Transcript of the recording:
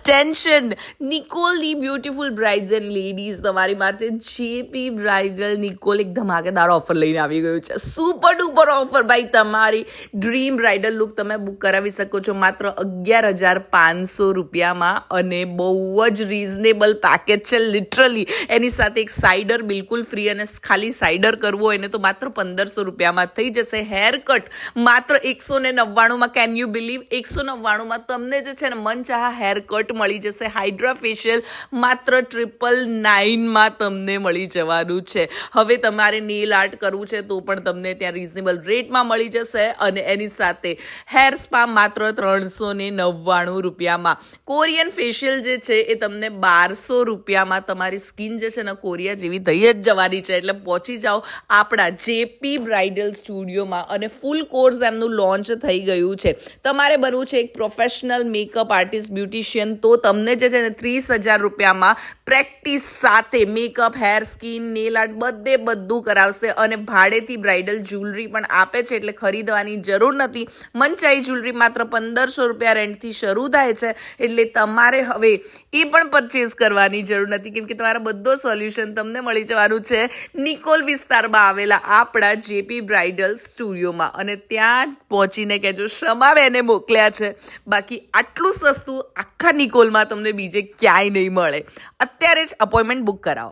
Extension. નિકોલની beautiful brides and ladies તમારી માટે જેપી બ્રાઇડલ નિકોલ એક ધમાકેદાર ઓફર લઈને આવી ગયું છે. સુપર ડુપર ઓફર ભાઈ. તમારી ડ્રીમ બ્રાઇડલ લુક તમે બુક કરાવી શકો છો માત્ર 11,500 રૂપિયામાં, અને બહુ જ રીઝનેબલ પેકેજ છે લિટરલી. એની સાથે એક સાઇડર બિલકુલ ફ્રી, અને ખાલી સાઇડર કરવું હોય ને તો માત્ર 1,500 રૂપિયામાં થઈ જશે. હેર કટ માત્ર 199માં. Can you believe? 199માં તમને જે છે ને મનચાહા હેર કટ મળી જશે. હાઇડ્રા ફેશિયલ માત્ર 999માં તમને મળી જવાનું છે. હવે તમારે નેલ આર્ટ કરવું છે તો પણ તમને ત્યાં રિઝનેબલ રેટમાં મળી જશે, અને એની સાથે હેર સ્પા માત્ર 399 રૂપિયામાં. કોરિયન ફેશિયલ જે છે એ તમને 1200 રૂપિયામાં. તમારી સ્કિન જે છે ને કોરિયા જેવી થઈ જ જવાની છે. એટલે પહોંચી જાઓ આપણા જેપી બ્રાઇડલ સ્ટુડિયોમાં, અને ફૂલ કોર્સ એમનું લોન્ચ થઈ ગયું છે. તમારે બનવું છે એક પ્રોફેશનલ મેકઅપ આર્ટિસ્ટ બ્યુટિશિયન, તો તમને જે છે ને 30,000 રૂપિયામાં પ્રેક્ટિસ સાથે makeup, hair, skin, nail art બધું કરાવશે, અને ભાડેથી બ્રાઇડલ જ્વેલરી પણ આપે છે. એટલે ખરીદવાની જરૂર નથી. મનચાહી જ્વેલરી માત્ર 1,500 રૂપિયા રેન્ટથી શરૂ થાય છે. એટલે તમારે હવે એ પણ પરચેઝ કરવાની જરૂર નથી, કેમ કે તમારા બધો સોલ્યુશન તમને મળી જવાનું છે નિકોલ વિસ્તારમાં આવેલા આપણા જેપી બ્રાઇડલ સ્ટુડિયોમાં. અને ત્યાં પહોંચીને કહેજો શમાબેને મોકલ્યા છે. બાકી આટલું સસ્તું આખા નિકોલમાં તમને બીજે ક્યાંય નહીં મળે. અત્યારે જ અપોઇન્ટમેન્ટ બુક કરાવો.